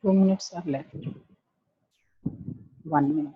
2 minutes are left. 1 minute.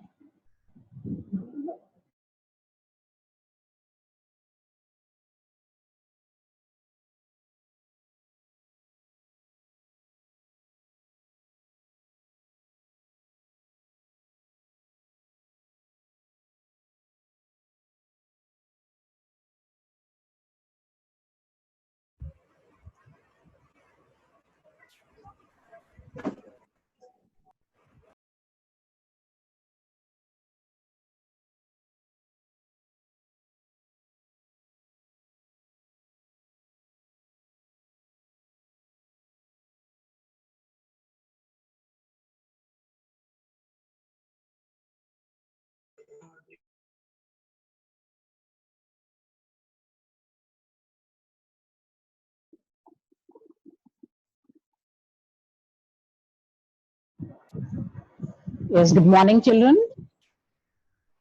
Yes, good morning, children.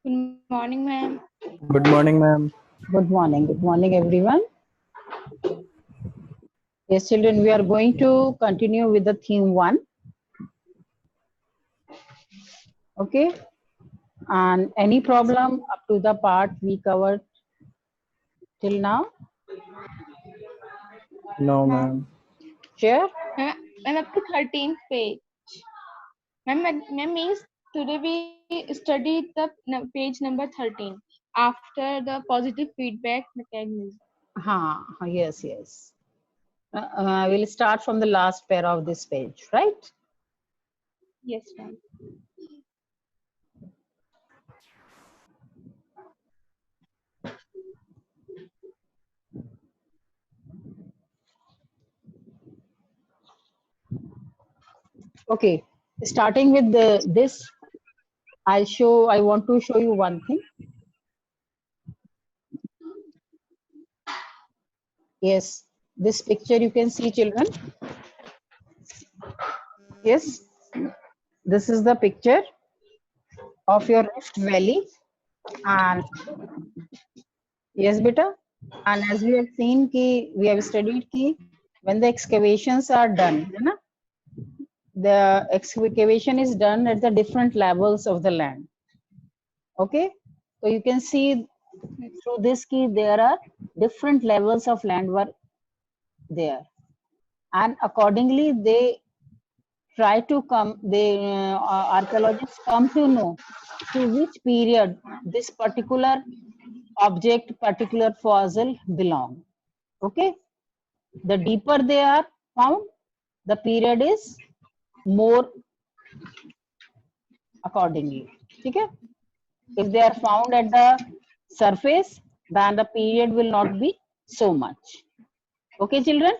Good morning, ma'am. Good morning, ma'am. Good morning, everyone. Yes, children, we are going to continue with the theme 1. Okay. And any problem up to the part we covered till now? No, ma'am. Sure. I'm up to 13th page. Ma'am means today we studied the page number 13 after the positive feedback mechanism. Yes, yes. We'll start from the last pair of this page, right? Yes, ma'am. Okay. Starting with this, I want to show you one thing. Yes, this picture you can see, children. Yes, this is the picture of your Rift Valley. And yes, beta. And as we have seen, we have studied when the excavations are done, है ना? The excavation is done at the different levels of the land. Okay, so you can see through this there are different levels of land were there, and accordingly they try to come. Archaeologists come to know to which period this particular object, particular fossil belong. Okay, the deeper they are found, the period is more accordingly. Okay, if they are found at the surface, then the period will not be so much. Okay, children.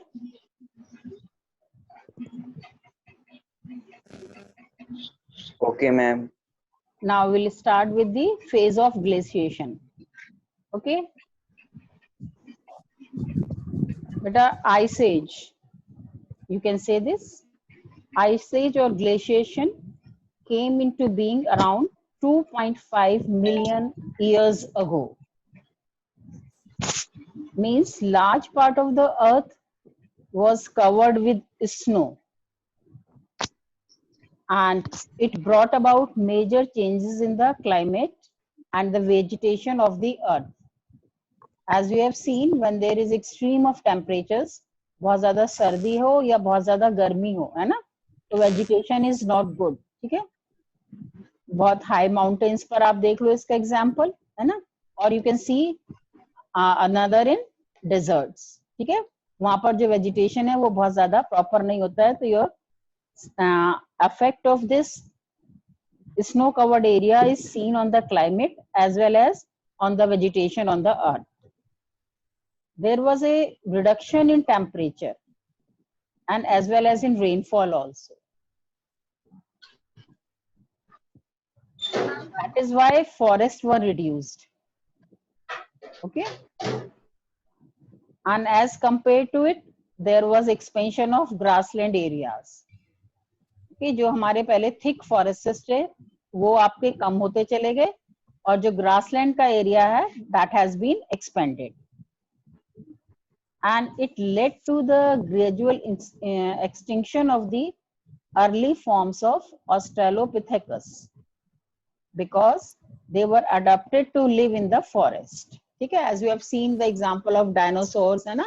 Okay, ma'am. Now we'll start with the phase of glaciation. Okay, but ice age, you can say this. Ice age or glaciation came into being around 2.5 million years ago. Means large part of the earth was covered with snow, and it brought about major changes in the climate and the vegetation of the earth. As we have seen, when there is extreme of temperatures, बहुत ज्यादा सर्दी हो या बहुत ज्यादा गर्मी हो, है ना, तो vegetation is not good. ठीक है, बहुत हाई माउंटेन्स पर आप देख लो इसका एग्जाम्पल, है ना, और you can see another in desserts. ठीक है, वहां पर जो वेजिटेशन है वो बहुत ज्यादा प्रॉपर नहीं होता है, तो your effect of this snow covered area is seen on the climate as well as on the vegetation on the earth. There was a reduction in temperature and as well as in rainfall also. That is why forests were reduced. Okay, and as compared to it, there was expansion of grassland areas. कि जो हमारे पहले thick forest थे वो आपके कम होते चले गए, और जो ग्रासलैंड का एरिया है that has been expanded, and it led to the gradual extinction of the early forms of Australopithecus because they were adapted to live in the forest. ठीक है, as you have seen the example of dinosaurs, है ना,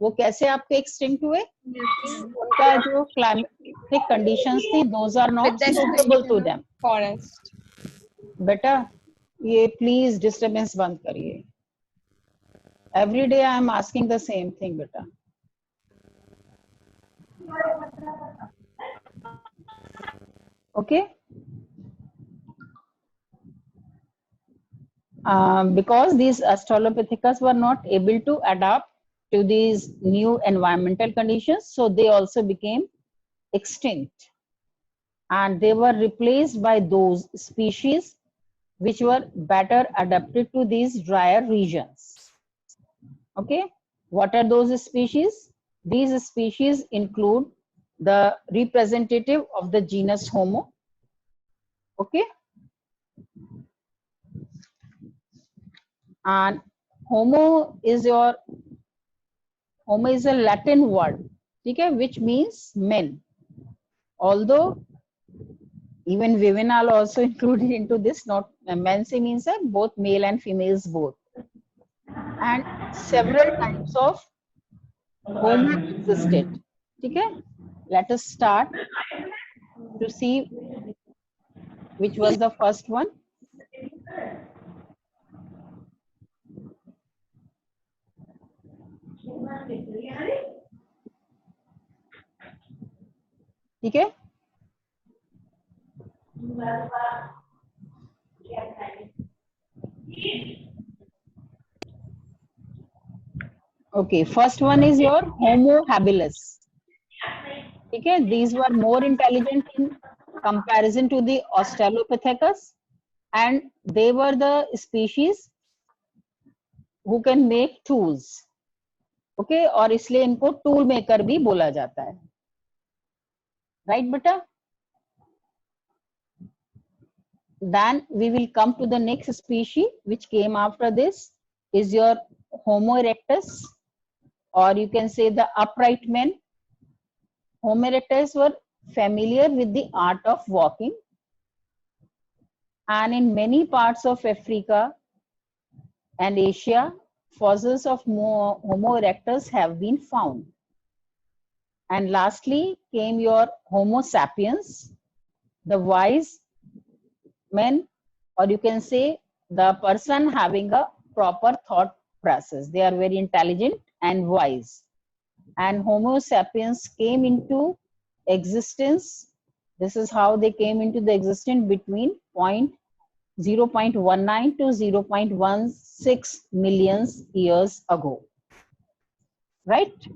वो कैसे आपके extinct हुए? उनका जो climatic conditions थी, those are not With the suitable to extinction of them. forest. बेटा ये please disturbance बंद करिए. Every day I am asking the same thing, बेटा. Okay. Because these Australopithecus were not able to adapt to these new environmental conditions, so they also became extinct. And they were replaced by those species which were better adapted to these drier regions. Okay, what are those species? These species include the representative of the genus Homo. Okay. And Homo is a Latin word, okay, which means men. Although even women are also included into this, not men means both male and females both. And several types of Homo existed. Okay, let us start to see which was the first one. ठीक है, okay, first one is your Homo habilis. Okay, these were more intelligent in comparison to the Australopithecus, and they were the species who can make tools. Okay, और इसलिए इनको tool maker भी बोला जाता है. Right, beta? Then we will come to the next species which came after this is your Homo erectus, or you can say the upright men. Homo erectus were familiar with the art of walking, and in many parts of Africa and Asia, fossils of Homo erectus have been found. And lastly came your Homo sapiens, the wise men, or you can say the person having a proper thought process. They are very intelligent and wise. And Homo sapiens came into existence. This is how they came into the existence between 0.19 to 0.16 million years ago. Right?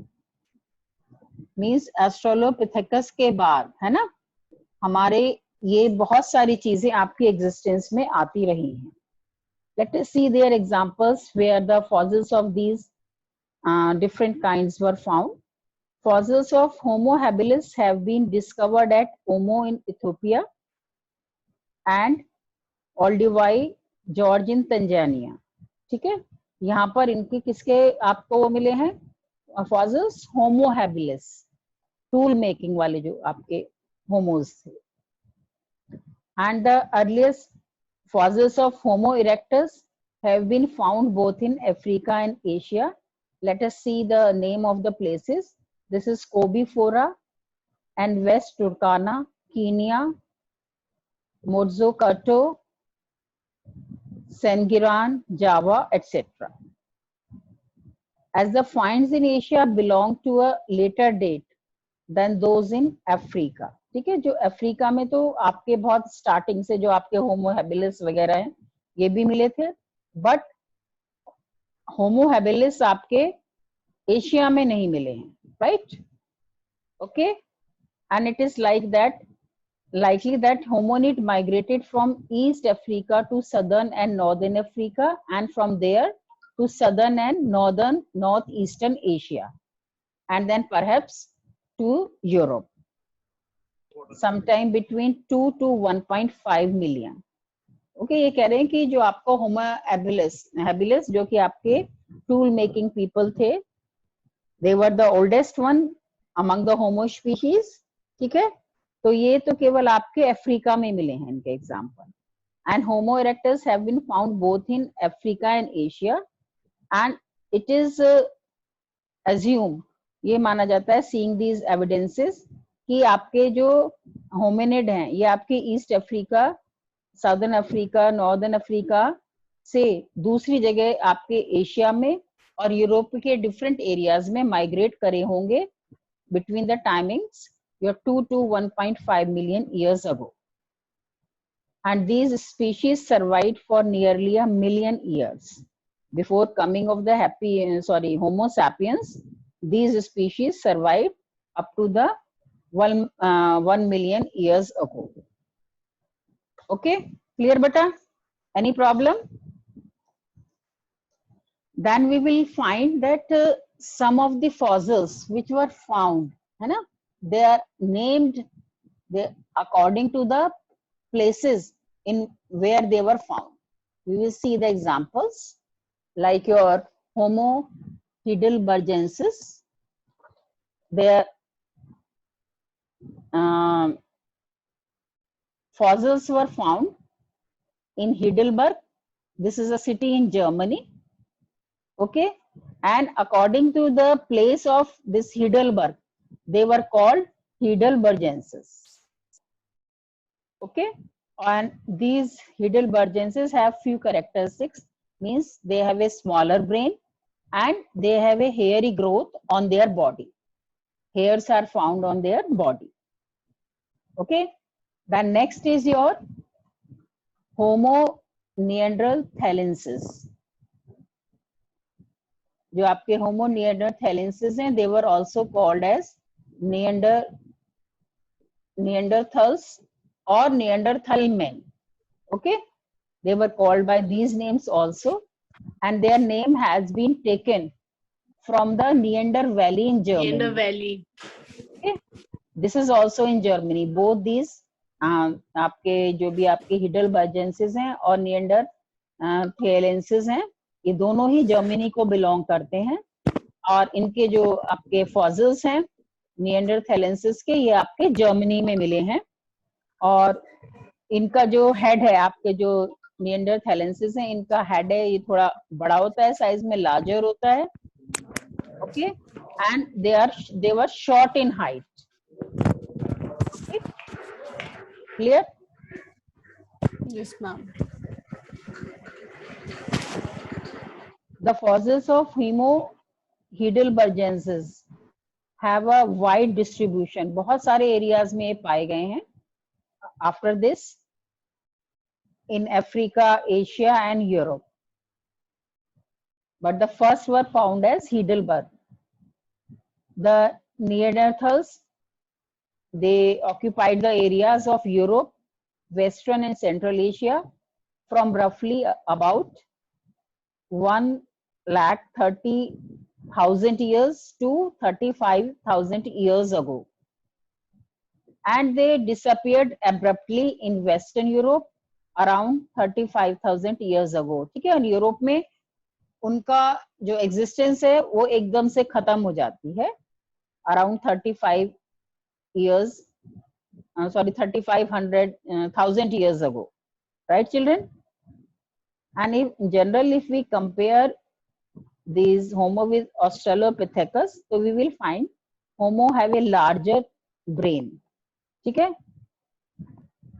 Means Australopithecus के बाद, है ना, हमारे ये बहुत सारी चीजें आपकी एग्जिस्टेंस में आती रही हैं. Let us see their examples where the fossils of these different kinds were found. Fossils of Homo habilis have been discovered at Omo in Ethiopia and Olduvai Gorge in Tanzania. ठीक है, यहाँ पर इनके किसके आपको वो मिले हैं fossils? Homo habilis, tool making वाले जो आपके homos थे. And the earliest fossils of Homo erectus have been found both in Africa and Asia. Let us see the name of the places. This is Kobifora and West Turkana, Kenya, Mojokerto, Sengiran, Java, etc. As the finds in Asia belong to a later date than those in Africa. ठीक है, जो Africa में तो आपके बहुत starting से जो आपके होमो हैबिलिस वगैरह हैं ये भी मिले थे, बट होमो हैबिलिस आपके एशिया में नहीं मिले हैं. Right? Okay, and it is like that likely that hominid migrated from East Africa to Southern and Northern Africa, and from there to Southern and Northeastern Asia, and then perhaps to Europe, sometime between 2 to 1.5 million. Okay, ये कह रहे हैं कि जो आपको Homo habilis जो कि आपके tool making people थे, they were the oldest one among the Homo species. ठीक है, तो ये तो केवल आपके अफ्रीका में मिले हैं इनके example. And Homo erectus have been found both in Africa and Asia, and it is assumed, ये माना जाता है seeing these evidences कि आपके जो होमिनिड हैं ये आपके east Africa, southern Africa, northern Africa से दूसरी जगह आपके एशिया में और यूरोप के डिफरेंट एरियाज में माइग्रेट करे होंगे between the timings 2 to 1.5 million years ago. And these species survived for nearly a million years before coming of the Homo sapiens. These species survived up to the 1 million years ago. Okay, clear beta? Any problem? Then we will find that some of the fossils which were found, they are named according to the places in where they were found. We will see the examples like your Homo heidelbergensis. Their fossils were found in Heidelberg. This is a city in Germany. Okay, and according to the place of this Heidelberg, they were called heidelbergensis. Okay, and these heidelbergensis have few characteristics, means they have a smaller brain and they have a hairy growth on their body. Hairs are found on their body. Okay, then next is your Homo neanderthalensis. जो आपके Homo neanderthalensis हैं, they were also called as Neanderthals or Neanderthal men. Okay, they were called by these names also, and their name has been taken from the Neander Valley in Germany. Neander Valley. Okay, this is also in Germany. Both these आपके जो भी आपके heidelbergensis हैं और neanderthalensis हैं, ये दोनों ही Germany को बिलोंग करते हैं, और इनके जो आपके फॉसिल्स हैं निएंडरथैलेंसिस के, ये आपके जर्मनी में मिले हैं. और इनका जो हेड है, आपके जो निएंडरथैलेंसिस हैं, इनका हेड है ये थोड़ा बड़ा होता है, साइज में लार्जर होता है. Okay, and they were short in height. Clear? Yes, ma'am. The fossils of Homo heidelbergensis have a wide distribution. बहुत सारे एरियाज में पाए गए हैं. After this, in Africa, Asia, and Europe. But the first were found as Heidelberg. The Neanderthals, they occupied the areas of Europe, Western and Central Asia from roughly about 1,30,000 years to 35,000 years ago. And they disappeared abruptly in Western Europe around 35,000 years ago. ठीक है, और Europe में उनका जो existence है वो एकदम से खत्म हो जाती है around 35,000 years ago. Right, children? And in general, if we compare these Homo with Australopithecus, so we will find Homo have a larger brain. ठीक है,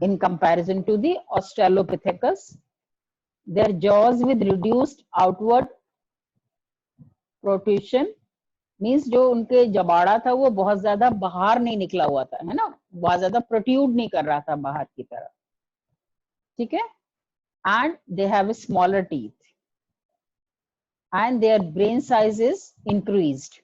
in comparison to the Australopithecus. Their jaws with reduced outward protrusion means जो उनके जबाड़ा था वो बहुत ज्यादा बाहर नहीं निकला हुआ था, है ना, बहुत ज्यादा प्रोट्यूड नहीं कर रहा था बाहर की तरफ. ठीक है, and they have a smaller teeth and their brain size is increased,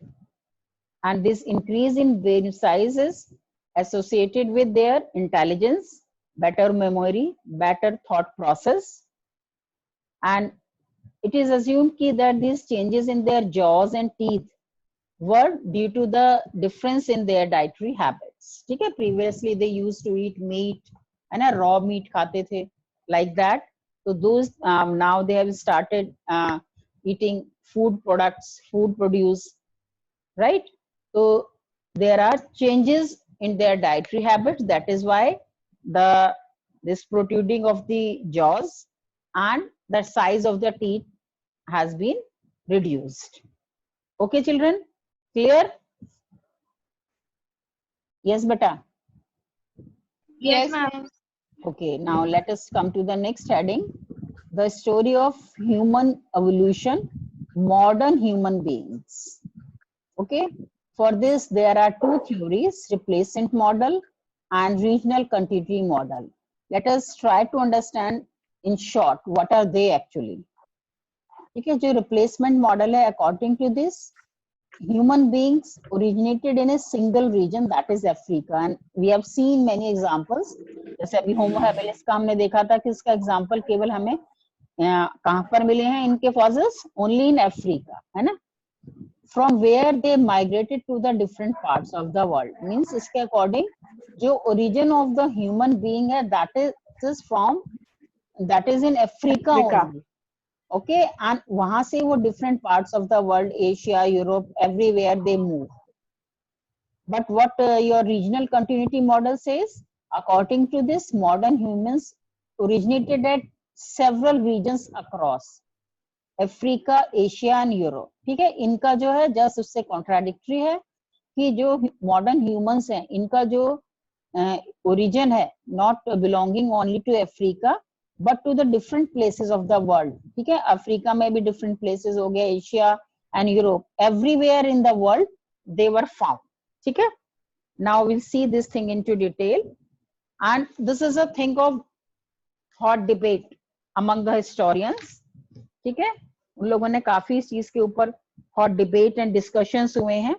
and this increase in brain size is associated with their intelligence, better memory, better thought process. And it is assumed that these changes in their jaws and teeth were due to the difference in their dietary habits. ठीक है, previously they used to eat meat, है ना, raw meat खाते थे, like that. So those now they have started eating food products, food produce, right? So there are changes in their dietary habits. That is why this protruding of the jaws and the size of the teeth has been reduced. Okay, children, clear? Yes, beta. Yes, ma'am. Okay, now let us come to the next heading, the story of human evolution, modern human beings. Okay, for this there are two theories, replacement model and regional continuity model. Let us try to understand in short what are they actually. ठीक है, जो replacement model है, according to this, human beings originated in a single region, that is Africa, and we have seen many examples. जैसे अभी Homo habilis का हमने देखा था कि इसका एग्जांपल केवल हमें कहां पर मिले हैं, इनके फॉसिल्स ओनली इन अफ्रीका, है ना, from where they migrated to the different parts of the world. Means इसके according जो origin of the human being है, that is in Africa only. Okay, and वहां से वो different parts of the world, Asia, Europe, everywhere they move. But what your regional continuity model says, according to this, modern humans originated at several regions across Africa, Asia and Europe. ठीक है, इनका जो है just उससे contradictory है कि जो modern humans हैं, इनका जो ओरिजिन है not belonging only to Africa but to the different places of the world. ठीक है, अफ्रीका में भी डिफरेंट प्लेसेस हो गया, Asia and Europe, everywhere in the world they were found. ठीक है, now will see this thing into detail, and this is a thing of hot debate among the historians. ठीक है, उन लोगों ने काफी इस चीज के ऊपर हॉट डिबेट एंड डिस्कशंस हुए हैं.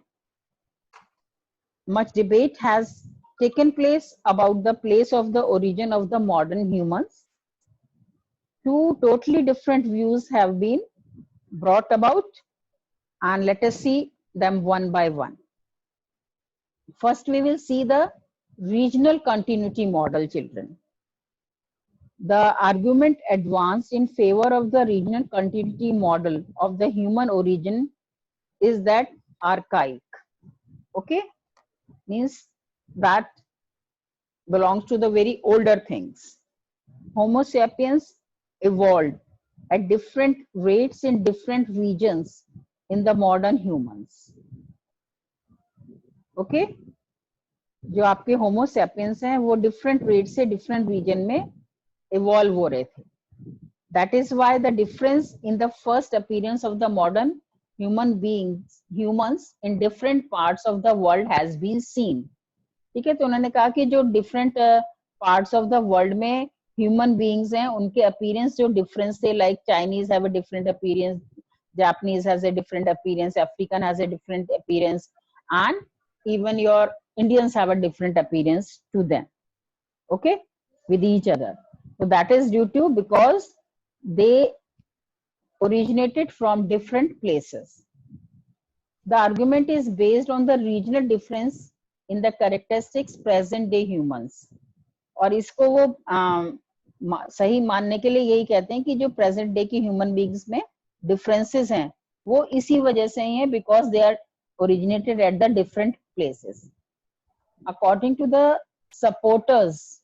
Much debate has taken place about the place of the origin of the modern humans. Two totally different views have been brought about, and let us see them one by one. First, we will see the regional continuity model, children. The argument advanced in favor of the regional continuity model of the human origin is that archaic. Okay, means that belongs to the very older things. Homo sapiens evolved at different rates in different regions in the modern humans. Okay, जो आपके Homo sapiens हैं वो different rate से different reason में evolve हो रहे थे. That is why the difference in the first appearance of the modern humans in different parts of the world has been seen. ठीक है, तो उन्होंने कहा कि जो different parts of the world में ह्यूमन बीइंग्स हैं, उनके अपीयरेंस जो डिफरेंस थे, like Chinese have a different appearance, Japanese has a different appearance, African has a different appearance, and even your Indians have a different appearance to them, okay, with each other. So that is due to because they originated from different places. The argument is based on the regional difference in the characteristics present day humans. और इसको वो सही मानने के लिए यही कहते हैं कि जो प्रेजेंट डे की ह्यूमन बीइंग्स में डिफरेंसेस हैं वो इसी वजह से ही है, because they are originated at the different places. According to the supporters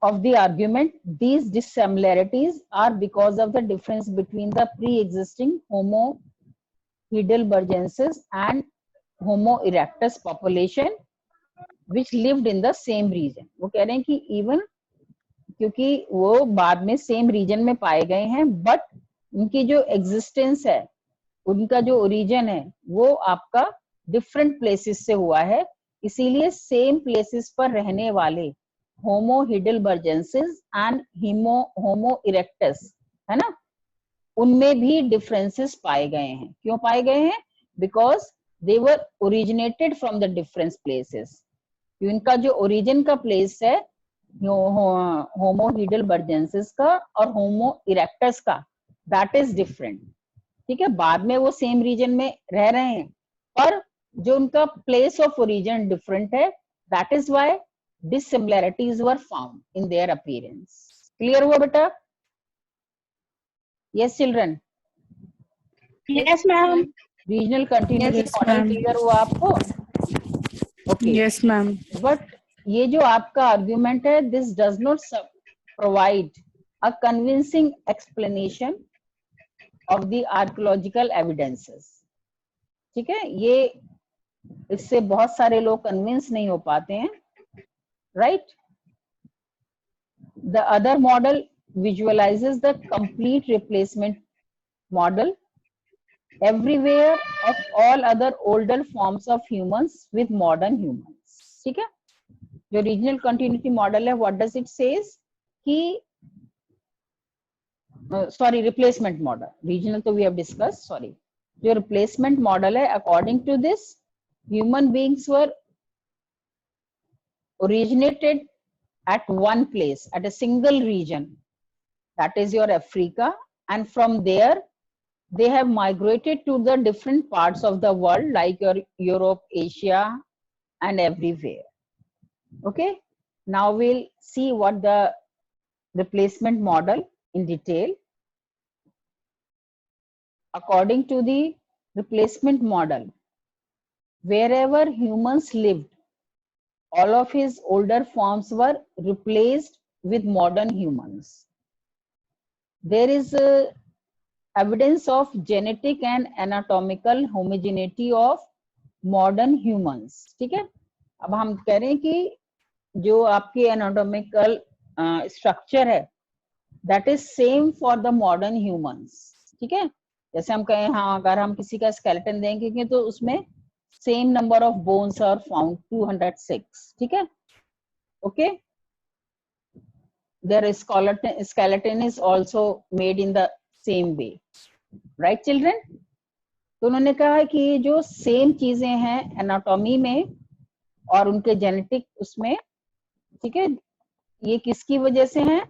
of the argument, these dissimilarities are because of the difference between the pre-existing Homo heidelbergensis and Homo erectus population which lived in the same region. वो कह रहे हैं कि even क्योंकि वो बाद में same reason में पाए गए हैं, बट उनकी जो एग्जिस्टेंस है, उनका जो ओरिजिन है वो आपका डिफरेंट प्लेसेस से हुआ है, इसीलिए सेम प्लेसेस पर रहने वाले होमो heidelbergensis एंड होमो इरेक्टस है ना, उनमें भी डिफरेंसेस पाए गए हैं. क्यों पाए गए हैं? Because they were originated from the different places. इनका जो ओरिजिन का प्लेस है होमो heidelbergensis का और होमो इरेक्टस का, दैट इज डिफरेंट. ठीक है, बाद में वो सेम रीजन में रह रहे हैं, पर जो उनका प्लेस ऑफ ओरिजिन डिफरेंट है, that is why dissimilarities were found in their appearance. Clear हुआ बेटा? Yes children? Yes, ma'am. Regional continuity model clear हुआ आपको? Okay. Yes, ma'am. But ये जो आपका आर्ग्यूमेंट है, this does not provide a convincing explanation of the archaeological evidences. ठीक है, ये इससे बहुत सारे लोग कन्विंस नहीं हो पाते हैं, right? The other model visualizes the complete replacement model everywhere of all other older forms of humans with modern humans. ठीक है, जो रीजनल कंटिन्यूटी मॉडल है, व्हाट डज इट सेज कि सॉरी रिप्लेसमेंट मॉडल, रीजनल तो we have discuss, sorry, जो replacement model है, according to this human beings were originated at one place, at a single region, that is your Africa, and from there they have migrated to the different parts of the world like your Europe, Asia, and everywhere. Okay, now we'll see what the replacement model in detail. According to the replacement model, wherever humans lived, all of his older forms were replaced with modern humans. There is evidence of genetic and anatomical homogeneity of modern humans. ठीक है, अब हम कह रहे हैं कि जो आपके anatomical structure है, that is same for the modern humans. ठीक है, जैसे हम कहें, हाँ, अगर हम किसी का skeleton देंगे तो उसमें same number of bones are found, 206. ठीक है, okay. Their skeleton is also made in the same way, right children? तो उन्होंने कहा कि जो सेम चीजें हैं एनाटॉमी में और उनके जेनेटिक उसमें, ठीक है, ये किसकी वजह से हैं?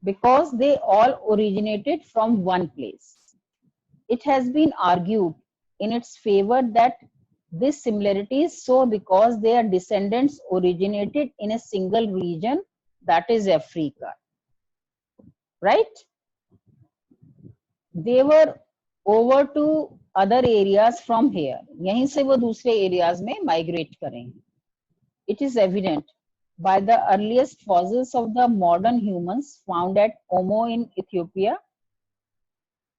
Because they all originated from one place. It has been argued in its favor that this similarity is so because their descendants originated in a single region, that is Africa, right? They were over to other areas from here. यहीं से वो दूसरे areas में migrate करेंगे. It is evident by the earliest fossils of the modern humans found at Omo in Ethiopia.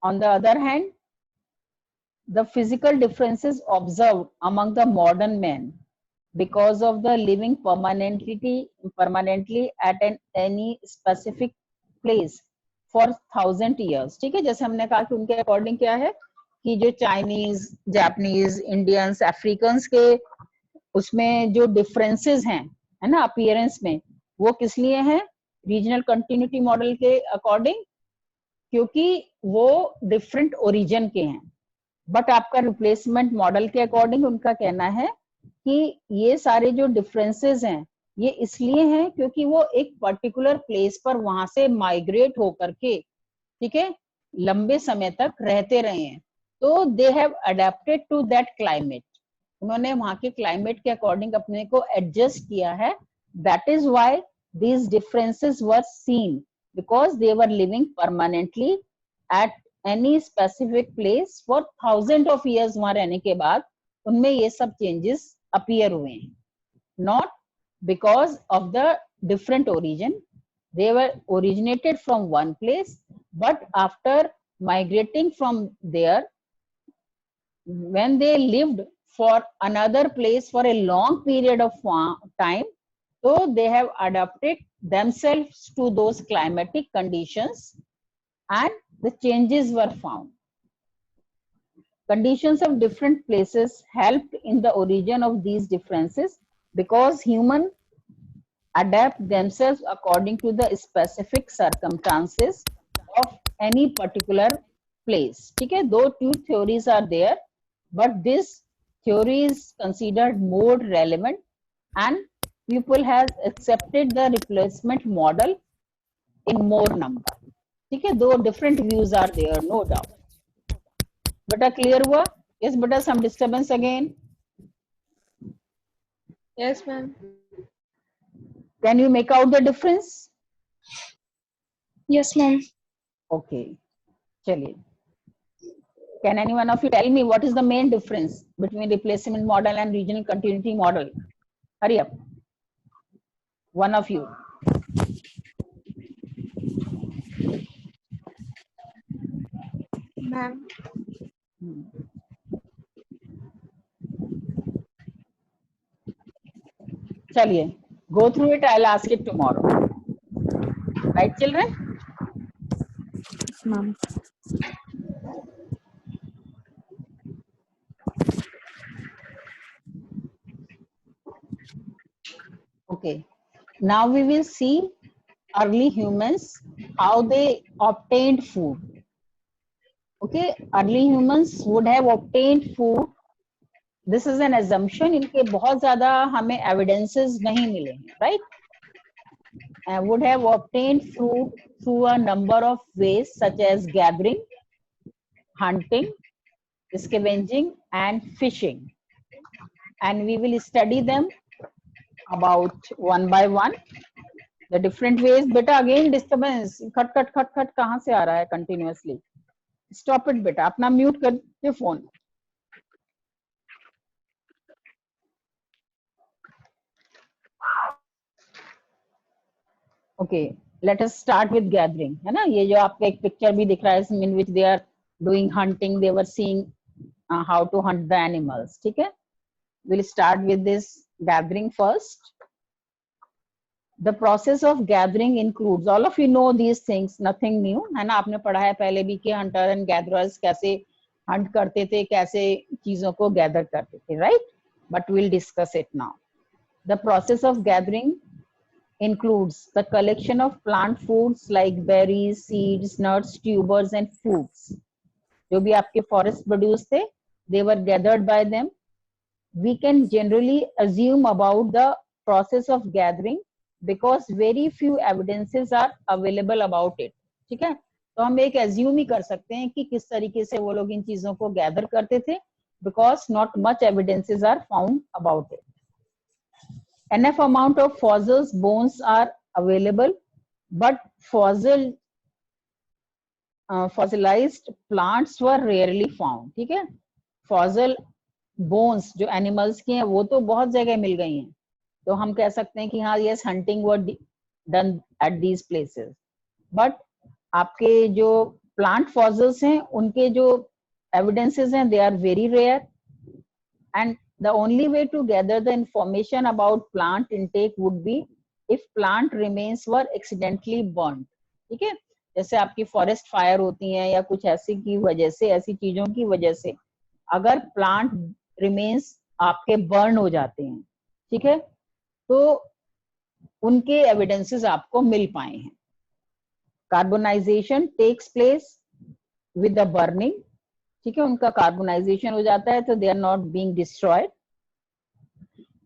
On the other hand, the physical differences observed among the modern men because of the living permanently at any specific place for 1000 years. ठीक है, जैसे हमने कहा कि उनके according क्या है कि जो चाइनीज, जापानीज, इंडियंस, अफ्रीकन्स के उसमें जो डिफरेंसेस हैं, है ना, अपीयरेंस में, वो किस लिए हैं? रीजनल कंटिन्यूटी मॉडल के अकॉर्डिंग, क्योंकि वो डिफरेंट ओरिजिन के हैं. बट आपका रिप्लेसमेंट मॉडल के अकॉर्डिंग उनका कहना है कि ये सारे जो डिफरेंसेस हैं ये इसलिए हैं क्योंकि वो एक पर्टिकुलर प्लेस पर वहां से माइग्रेट होकर के, ठीक है, लंबे समय तक रहते रहे हैं. तो they have adapted to that climate. उन्होंने वहां के क्लाइमेट के अकॉर्डिंग अपने को एडजस्ट किया है. That is why these differences were seen, because they were living permanently at any specific place for thousands of years. वहां रहने के बाद उनमें ये सब changes appear हुए हैं, not because of the different origin. They were originated from one place, but after migrating from there, when they lived for another place for a long period of time, so they have adapted themselves to those climatic conditions and the changes were found. Conditions of different places helped in the origin of these differences because humans adapt themselves according to the specific circumstances of any particular place. ठीक है, though two theories are there, but this theory is considered more relevant and people have accepted the replacement model in more number. ठीक है, दो different views are there, no doubt. बेटा clear हुआ? Yes बेटा, some disturbance again? Yes, ma'am. Can you make out the difference? Yes, ma'am. Okay, चलिए. Can anyone of you tell me what is the main difference between replacement model and regional continuity model? hurry up, one of you. Ma'am. चलिए, go through it, I'll ask it tomorrow. Right, children? Yes, ma'am. Okay, now we will see early humans, how they obtained food. Okay, early humans would have obtained food. This is an assumption, इनके बहुत ज़्यादा हमें evidences नहीं मिले हैं, right? And would have obtained food through a number of ways such as gathering, hunting, scavenging and fishing. And we will study them about one by one. The different ways. बेटा again disturbance, खट खट खट खट कहाँ से आ रहा है continuously? Stop it बेटा, अपना mute करके phone. Okay, let us start with gathering. है ना, ये जो आपका एक picture भी दिख रहा है in which they are doing hunting, they were seeing how to hunt the animals. ठीक है? We'll start with this gathering first. The process of gathering includes, all of you know these things, nothing new, है ना, आपने पढ़ा है पहले भी कि hunter and gatherers कैसे hunt करते थे, कैसे चीजों को gather करते थे, right? But we'll discuss it now. The process of gathering includes the collection of plant foods like berries, seeds, nuts, tubers and fruits. जो भी आपके forest produce थे, they were gathered by them. We can generally assume about the process of gathering because very few evidences are available about it. ठीक है, तो हम एक assume ही कर सकते हैं कि किस तरीके से वो लोग इन चीजों को gather करते थे because not much evidences are found about it. Enough amount of fossils, bones are available, but fossilized plants were rarely found. ठीक है, fossil bones जो animals की हैं वो तो बहुत जगह मिल गई हैं, तो हम कह सकते हैं कि हाँ yes hunting were done at these places, but आपके जो plant fossils हैं उनके जो evidences हैं they are very rare, and the only way to gather the information about plant intake would be if plant remains were accidentally burnt. ठीक है, जैसे आपकी forest fire होती हैं या कुछ ऐसी की वजह से, ऐसी चीजों की वजह से अगर plant remains आपके burn हो जाते हैं, ठीक है, तो उनके evidences आपको मिल पाए हैं. Carbonization takes place with the burning. ठीक है, उनका कार्बोनाइजेशन हो जाता है तो they are not being destroyed.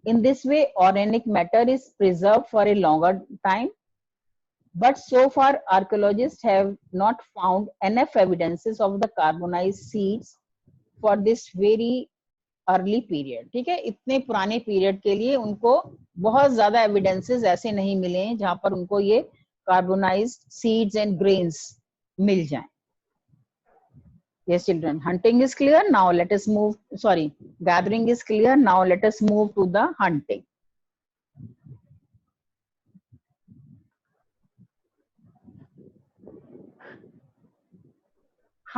In this way organic matter is preserve for a longer time, but so far archaeologist have not found enough evidences of the carbonised seeds for this very early period. ठीक है, इतने पुराने period के लिए उनको बहुत ज्यादा evidences ऐसे नहीं मिले हैं जहां पर उनको ये कार्बोनाइज्ड सीड्स एंड ग्रेन्स मिल जाएं. Yes, children, hunting is clear. Now let us move, sorry, gathering is clear. Now let us move to the hunting.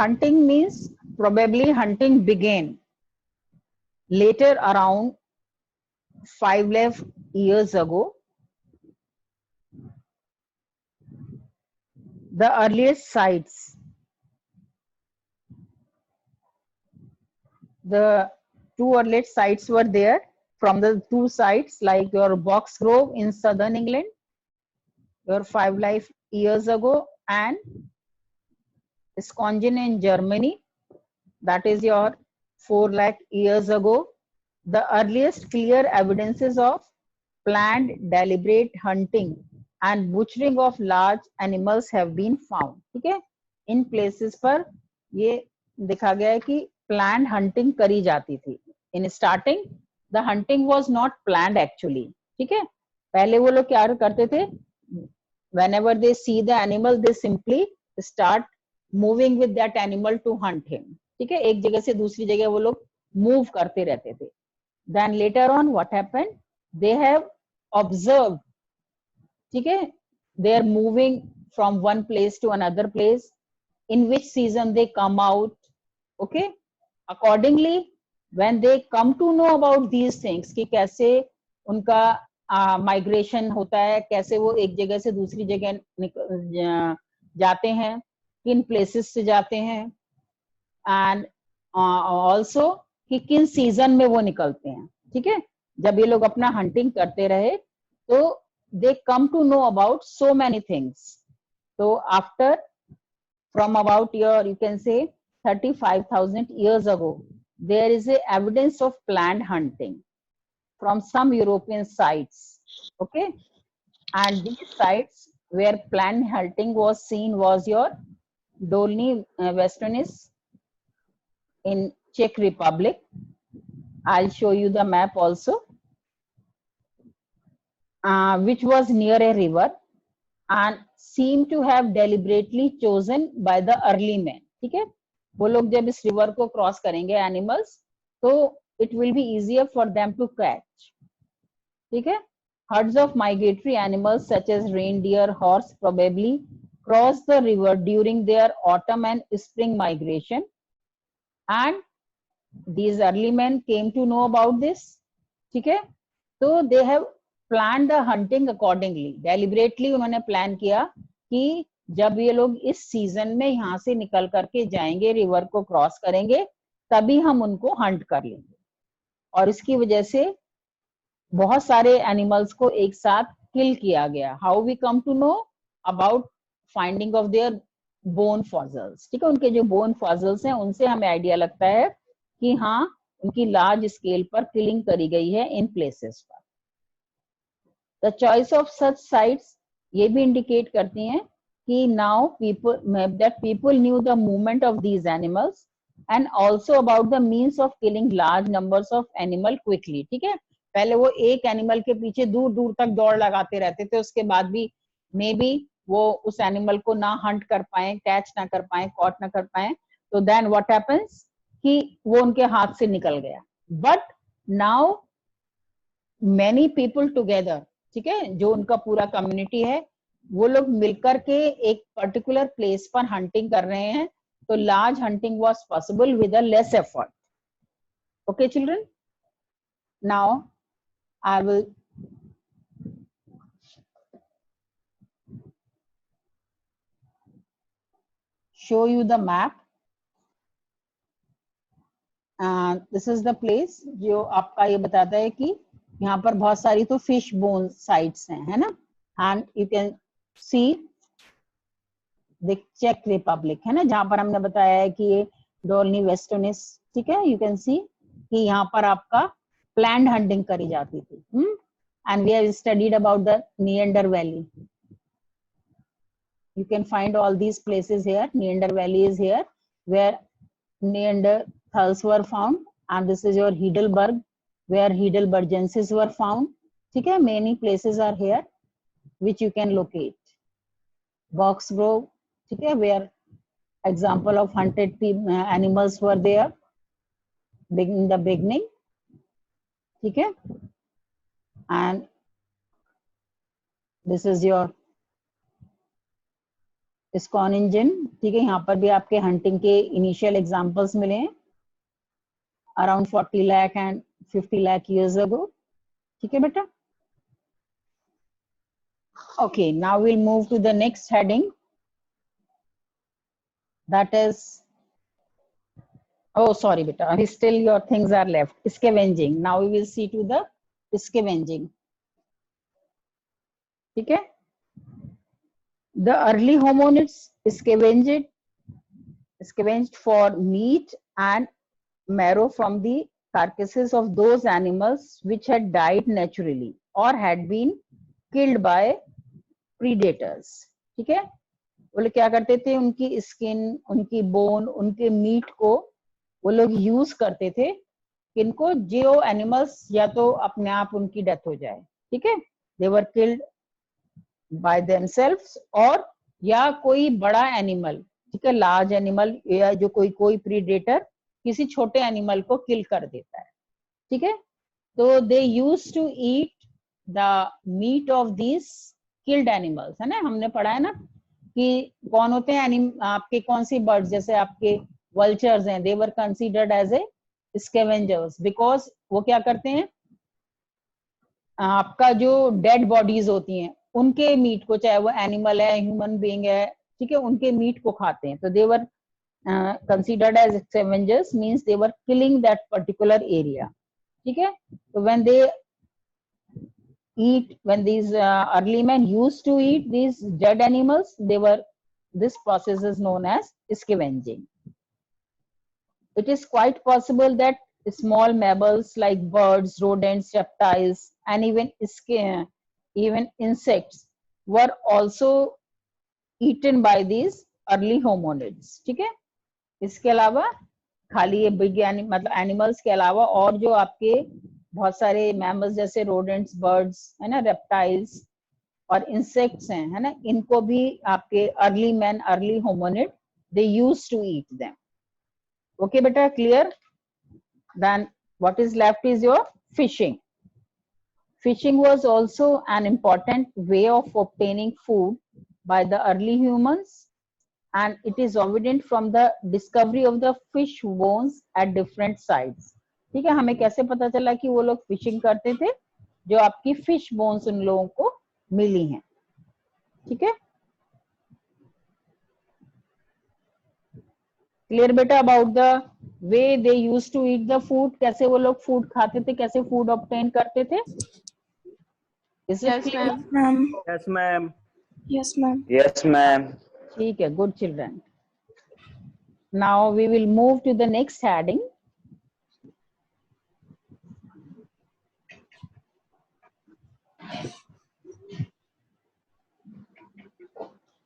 Hunting means probably hunting began later around 5 lakh years ago. The earliest sites, the two earliest sites were there from the two sites like your Box Grove in southern England, your 5 lakh years ago, and Skongen in Germany, that is your 4 lakh years ago. The earliest clear evidences of planned deliberate hunting and butchering of large animals have been found. ठीक है, इन places पर ये देखा गया है कि planned hunting करी जाती थी. In starting, the hunting was not planned actually. ठीक है, पहले वो लोग क्या करते थे, whenever they see the animal, they simply start moving with that animal to hunt him. ठीक है, एक जगह से दूसरी जगह वो लोग move करते रहते थे. Then later on, what happened? they have observed, ठीक है, they are moving from one place to another place, in which season they come out, okay, accordingly when they come to know about these things कि कैसे उनका migration होता है, कैसे वो एक जगह से दूसरी जगह जाते हैं, किन प्लेसेस से जाते हैं, एंड ऑल्सो कि किन सीजन में वो निकलते हैं, ठीक है, जब ये लोग अपना हंटिंग करते रहे तो they come to know about so many things. So after, from about you can say 35,000 years ago, there is a evidence of planned hunting from some European sites, okay, and these sites where planned hunting was seen was your Dolny Westernis in Czech Republic. I'll show you the map also. Which was near a river and seemed to have deliberately chosen by the early men. ठीक है, वो लोग जब इस river को cross करेंगे animals, तो it will be easier for them to catch. ठीक है, herds of migratory animals such as reindeer, horse probably cross the river during their autumn and spring migration, and these early men came to know about this. ठीक है, तो they have plan the hunting accordingly, deliberately उन्होंने plan किया कि जब ये लोग इस सीजन में यहाँ से निकल करके जाएंगे, रिवर को क्रॉस करेंगे, तभी हम उनको हंट कर लेंगे, और इसकी वजह से बहुत सारे एनिमल्स को एक साथ किल किया गया. How we come to know about finding of their bone fossils, ठीक है, उनके जो बोन फॉसिल्स हैं उनसे हमें आइडिया लगता है कि हाँ उनकी लार्ज स्केल पर किलिंग करी गई है इन प्लेसेस पर. The choice of such sites ये भी indicate करती हैं कि now people knew the movement of these animals and also about the means of killing large numbers of animal quickly. ठीक है, पहले वो एक एनिमल के पीछे दूर दूर तक दौड़ लगाते रहते थे, उसके बाद भी मे बी वो उस एनिमल को ना हंट कर पाए, कैच ना कर पाए, कॉट ना कर पाए, तो देन व्हाट हैपेंस कि वो उनके हाथ से निकल गया. But now many people together, ठीक है, जो उनका पूरा कम्युनिटी है, वो लोग मिलकर के एक पर्टिकुलर प्लेस पर हंटिंग कर रहे हैं, तो large hunting was possible with a less effort. Okay children, now I will show you the map. This is the place जो आपका ये बताता है कि यहाँ पर बहुत सारी तो फिश बोन साइट्स हैं, है ना, and you can see the चेक रिपब्लिक, है ना, जहाँ पर हमने बताया है कि ये डोल्नी वेस्टर्निस, ठीक है, यू कैन सी कि यहाँ पर आपका प्लैंड हंटिंग करी जाती थी. And we have studied about the Neander valley. You can find all these places here. Neander Valley is here where Neanderthals were found, and this is your Heidelberg where Heidelbergensis were found. ठीक है, many places are here which you can locate. Box Grove, ठीक है, where example of hunted animals were there in the beginning. ठीक है, and this is your ISKCON engine. ठीक है, यहाँ पर भी आपके हंटिंग के इनिशियल एग्जांपल्स मिले हैं around 40 lakh and 50 lakh years ago. ठीक है बेटा. Okay, now we'll move to the next heading, that is, oh sorry beta, still your things are left. Scavenging. Now we will see to the scavenging. ठीक है, the early hominids scavenged for meat and marrow from the carcasses of those animals which had died naturally or had been killed by predators. ठीक है, वो लोग क्या करते थे, उनकी स्किन, उनकी बोन, उनके मीट को वो लोग यूज करते थे किनको, जो एनिमल्स या तो अपने आप उनकी डेथ हो जाए. ठीक है, दे वर किल्ड बाय देमसेल्व्स, और या कोई बड़ा एनिमल, ठीक है, लार्ज एनिमल, या जो कोई प्रीडेटर किसी छोटे एनिमल को किल कर देता है. ठीक है, तो they used to eat the meat of these killed animals, है ना, हमने पढ़ा है ना कि कौन होते हैं आपके कौन सी बर्ड्स, जैसे आपके vultures हैं, they were considered as a scavengers because वो क्या करते हैं, आपका जो डेड बॉडीज होती हैं उनके मीट को, चाहे वो एनिमल है ह्यूमन बीइंग है, ठीक है, उनके मीट को खाते हैं. तो दे वर considered as scavengers means they were killing that particular area. ठीक है. So when they eat, when these early men used to eat these dead animals, this process is known as scavenging. It is quite possible that small mammals like birds, rodents, reptiles, and even insects were also eaten by these early hominids. ठीक है. इसके अलावा खाली ये big मतलब animals के अलावा और जो आपके बहुत सारे मैमल्स जैसे रोडेंट्स, बर्ड्स, है ना, रेप्टाइल्स और इंसेक्ट्स हैं, है ना, इनको भी आपके early man, early hominid, they used to eat them. Okay बेटा, clear? Then what is left is your fishing. Fishing was also an important way of obtaining food by the early humans, and it is evident from the discovery of the fish bones at different sites. ठीक है, हमें कैसे पता चला कि वो लोग fishing करते थे? जो आपकी फिश बोन्स उन लोगों को मिली हैं. ठीक है, क्लियर बेटा about the way they used to eat the food, कैसे वो लोग फूड खाते थे, कैसे फूड ऑब्टेन करते थे? Is it Yes, clear? ma'am. Ma'am. Yes, ma'am. Yes, ma'am. Yes, ma'am. ठीक है, good children. Now we will move to the next heading.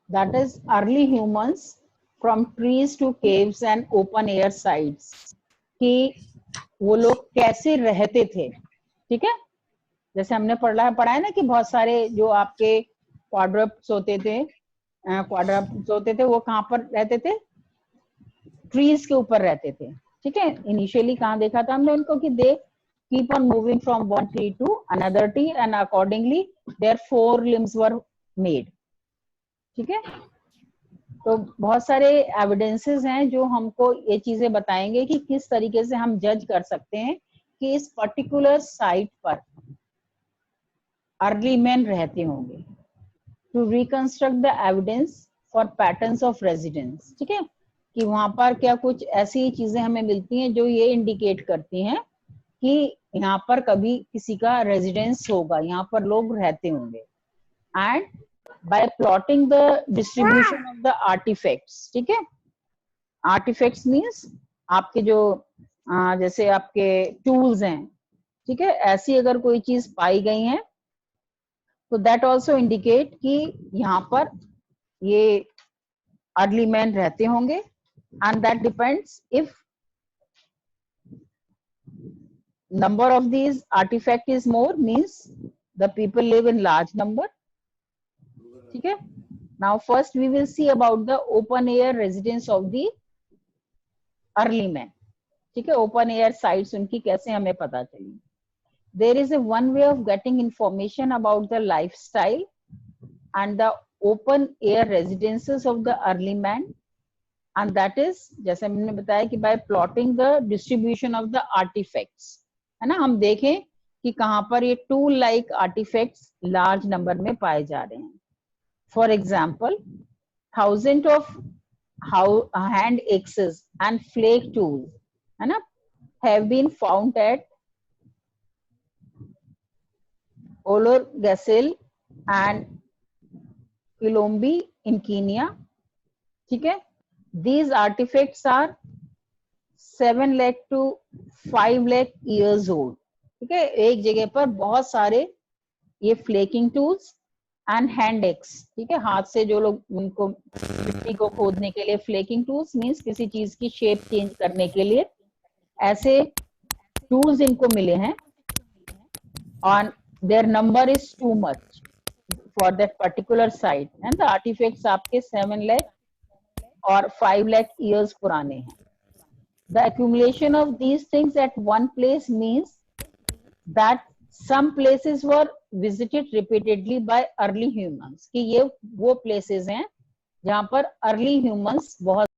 That is early humans from trees to caves and open air sites. कि वो लोग कैसे रहते थे. ठीक है, जैसे हमने पढ़ा है ना कि बहुत सारे जो आपके क्वाड्रप्स होते थे, वो कहाँ पर रहते थे? ट्रीज के ऊपर रहते थे. ठीक है, इनिशियली कहाँ देखा था हमने उनको कि they keep on moving from one tree to another tree and accordingly their 4 limbs were made. ठीक है, तो बहुत सारे एविडेंसेस हैं जो हमको ये चीजें बताएंगे कि किस तरीके से हम जज कर सकते हैं कि इस पर्टिकुलर साइट पर अर्ली मैन रहते होंगे. To reconstruct the evidence for patterns of residence. ठीक है, कि वहां पर क्या कुछ ऐसी चीजें हमें मिलती हैं जो ये इंडिकेट करती हैं कि यहाँ पर कभी किसी का रेजिडेंस होगा, यहाँ पर लोग रहते होंगे. And bye plotting the distribution of the artefacts. ठीक है, आर्टिफैक्ट्स मीन्स आपके जो जैसे आपके टूल्स हैं. ठीक है, ऐसी अगर कोई चीज पाई गई है तो दैट ऑल्सो इंडिकेट कि यहाँ पर ये अर्ली मैन रहते होंगे. And that depends if number of these artifact is more, means the people live in large number. ठीक है, now first we will see about the open air residence of the early man. ठीक है, open air sites उनकी कैसे हमें पता चली. There is a one way of getting information about the lifestyle and the open air residences of the early man, and that is जैसे हमने बताया कि by plotting the distribution of the artifacts. है ना, हम देखें कि कहाँ पर ये tool like artefacts large number में पाए जा रहे हैं. For example, thousand of hand axes and flake tools, है ना, have been found at Olorgesailie and Kilombi in Kenya. ठीक है, these artifacts are 7 lakh to 5 lakh years old. ठीक है, एक जगह पर बहुत सारे ये flaking tools and hand axe. ठीक है, हाथ से जो लोग उनको मिट्टी को खोदने के लिए, फ्लेकिंग टूल्स मींस किसी चीज की शेप चेंज करने के लिए ऐसे टूल्स इनको मिले हैं. और their number is too much for that particular site, and the artifacts आपके 7 lakh और 5 lakh years पुराने हैं. The accumulation of these things at one place means that some places were visited repeatedly by early humans, कि ये वो places हैं जहां पर early humans बहुत